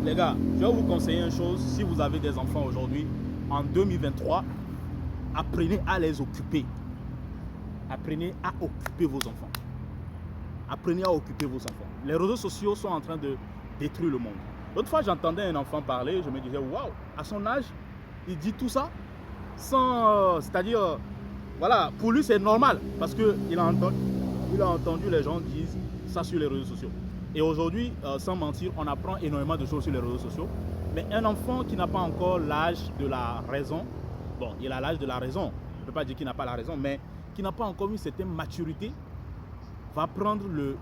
Les gars, je vais vous conseiller une chose. Si vous avez des enfants aujourd'hui, en 2023, apprenez à les occuper. Apprenez à occuper vos enfants. Apprenez à occuper vos enfants. Les réseaux sociaux sont en train de détruire le monde. L'autre fois, j'entendais un enfant parler, je me disais, waouh, à son âge, il dit tout ça sans. C'est-à-dire, voilà, pour lui, c'est normal parce qu'il a entendu les gens dire ça sur les réseaux sociaux. Et aujourd'hui, sans mentir, on apprend énormément de choses sur les réseaux sociaux. Mais un enfant qui n'a pas encore l'âge de la raison, bon, il a l'âge de la raison, je ne peux pas dire qu'il n'a pas la raison, mais qui n'a pas encore une certaine maturité, va prendre le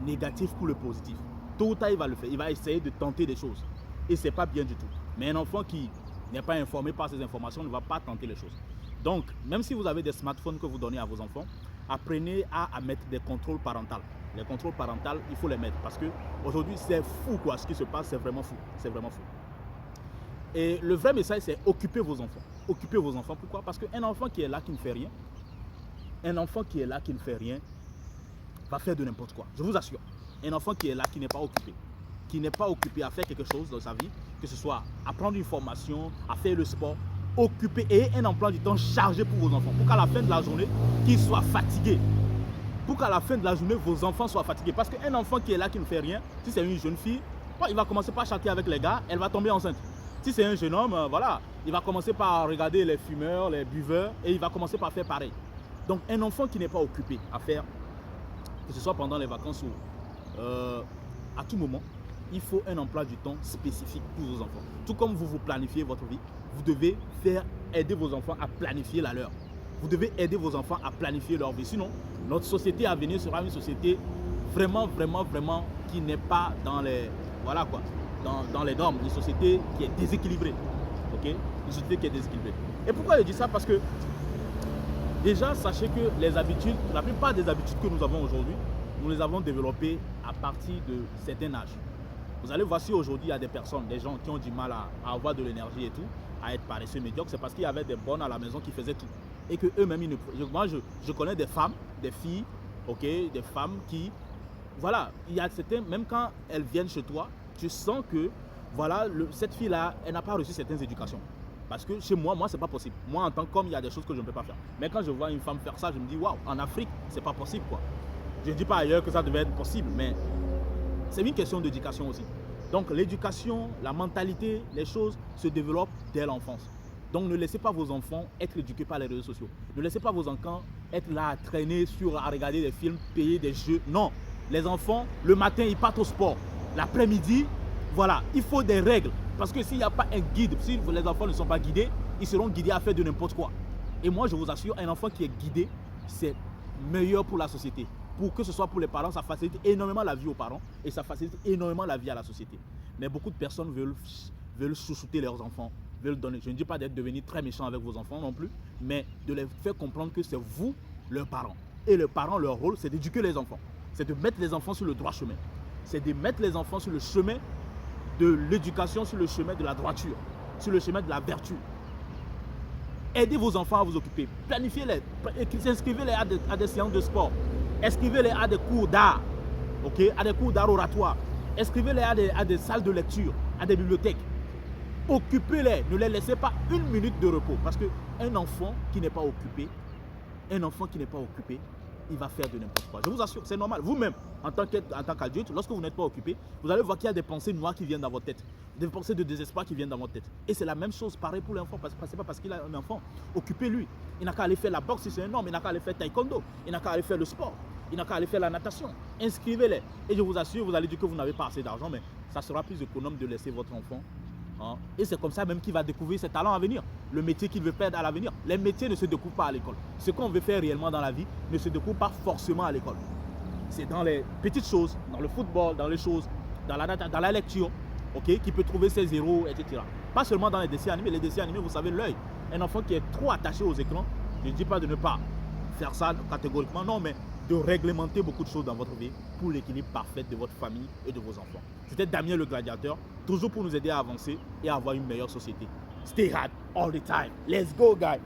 négatif pour le positif. Tôt ou tard, il va le faire. Il va essayer de tenter des choses. Et ce n'est pas bien du tout. Mais un enfant qui n'est pas informé par ces informations ne va pas tenter les choses. Donc, même si vous avez des smartphones que vous donnez à vos enfants, apprenez à mettre des contrôles parentaux. Les contrôles parentaux, il faut les mettre parce qu'aujourd'hui, c'est fou quoi. Ce qui se passe, c'est vraiment fou. C'est vraiment fou. Et le vrai message, c'est occuper vos enfants. Occupez vos enfants. Pourquoi? Parce qu'un enfant qui est là, qui ne fait rien, un enfant qui est là, qui ne fait rien, va faire de n'importe quoi. Je vous assure. Un enfant qui est là, qui n'est pas occupé à faire quelque chose dans sa vie, que ce soit à prendre une formation, à faire le sport, occupé et un emploi du temps chargé pour vos enfants. Pour qu'à la fin de la journée, qu'ils soient fatigués. Pour qu'à la fin de la journée, vos enfants soient fatigués. Parce qu'un enfant qui est là, qui ne fait rien, si c'est une jeune fille, il va commencer par chatter avec les gars, elle va tomber enceinte. Si c'est un jeune homme, voilà, il va commencer par regarder les fumeurs, les buveurs, et il va commencer par faire pareil. Donc un enfant qui n'est pas occupé à faire, que ce soit pendant les vacances ou à tout moment, il faut un emploi du temps spécifique pour vos enfants. Tout comme vous planifiez votre vie, vous devez aider vos enfants à planifier la leur. Vous devez aider vos enfants à planifier leur vie. Sinon, notre société à venir sera une société vraiment qui n'est pas dans les, voilà quoi, dans les normes. Une société qui est déséquilibrée. Okay? Une société qui est déséquilibrée. Et pourquoi je dis ça? Parce que déjà, sachez que les habitudes, la plupart des habitudes que nous avons aujourd'hui, nous les avons développées à partir de certain âge. Vous allez voir si aujourd'hui il y a des personnes, des gens qui ont du mal à avoir de l'énergie et tout, à être paresseux, médiocres, c'est parce qu'il y avait des bonnes à la maison qui faisaient tout. Et que eux-mêmes, moi je connais des femmes, des filles, ok, des femmes qui, voilà, il y a certains, même quand elles viennent chez toi, tu sens que, voilà, cette fille-là, elle n'a pas reçu certaines éducations. Parce que chez moi, c'est pas possible. Moi, en tant qu'homme, il y a des choses que je ne peux pas faire. Mais quand je vois une femme faire ça, je me dis, waouh, en Afrique, c'est pas possible, quoi. Je ne dis pas ailleurs que ça devait être possible, mais c'est une question d'éducation aussi. Donc, l'éducation, la mentalité, les choses se développent dès l'enfance. Donc, ne laissez pas vos enfants être éduqués par les réseaux sociaux. Ne laissez pas vos enfants être là à traîner, à regarder des films, payer des jeux. Non, les enfants, le matin, ils partent au sport. L'après-midi, voilà, il faut des règles. Parce que s'il n'y a pas un guide, si les enfants ne sont pas guidés, ils seront guidés à faire de n'importe quoi. Et moi, je vous assure, un enfant qui est guidé, c'est meilleur pour la société. Pour que ce soit pour les parents, ça facilite énormément la vie aux parents et ça facilite énormément la vie à la société. Mais beaucoup de personnes veulent chouchouter leurs enfants, veulent donner. Je ne dis pas d'être devenu très méchant avec vos enfants non plus, mais de les faire comprendre que c'est vous, leurs parents. Et les parents, leur rôle, c'est d'éduquer les enfants. C'est de mettre les enfants sur le droit chemin. C'est de mettre les enfants sur le chemin de l'éducation, sur le chemin de la droiture, sur le chemin de la vertu. Aidez vos enfants à vous occuper. Planifiez-les. Inscrivez-les à des séances de sport. Inscrivez-les à des cours d'art. Okay? À des cours d'art oratoire. Inscrivez-les à des salles de lecture, à des bibliothèques. Occupez-les. Ne les laissez pas une minute de repos. Parce qu'un enfant qui n'est pas occupé, il va faire de n'importe quoi. Je vous assure, c'est normal. Vous-même, en tant qu'adulte, lorsque vous n'êtes pas occupé, vous allez voir qu'il y a des pensées noires qui viennent dans votre tête. Des pensées de désespoir qui viennent dans votre tête. Et c'est la même chose, pareil pour l'enfant. Ce n'est pas parce qu'il a un enfant. Occupez-lui. Il n'a qu'à aller faire la boxe si c'est un homme. Il n'a qu'à aller faire taekwondo. Il n'a qu'à aller faire le sport. Il n'a qu'à aller faire la natation. Inscrivez-les. Et je vous assure, vous allez dire que vous n'avez pas assez d'argent, mais ça sera plus économe de laisser votre enfant. Et c'est comme ça même qu'il va découvrir ses talents à venir, le métier qu'il veut faire à l'avenir. Les métiers ne se découvrent pas à l'école. Ce qu'on veut faire réellement dans la vie ne se découvre pas forcément à l'école. C'est dans les petites choses, dans le football, dans les choses, dans la lecture, okay, qui peut trouver ses héros, etc. Pas seulement dans les dessins animés. Les dessins animés, vous savez, l'œil. Un enfant qui est trop attaché aux écrans, je ne dis pas de ne pas faire ça catégoriquement, non, mais de réglementer beaucoup de choses dans votre vie pour l'équilibre parfait de votre famille et de vos enfants. C'était Damien le Gladiateur, toujours pour nous aider à avancer et à avoir une meilleure société. Stay hard all the time. Let's go, guys.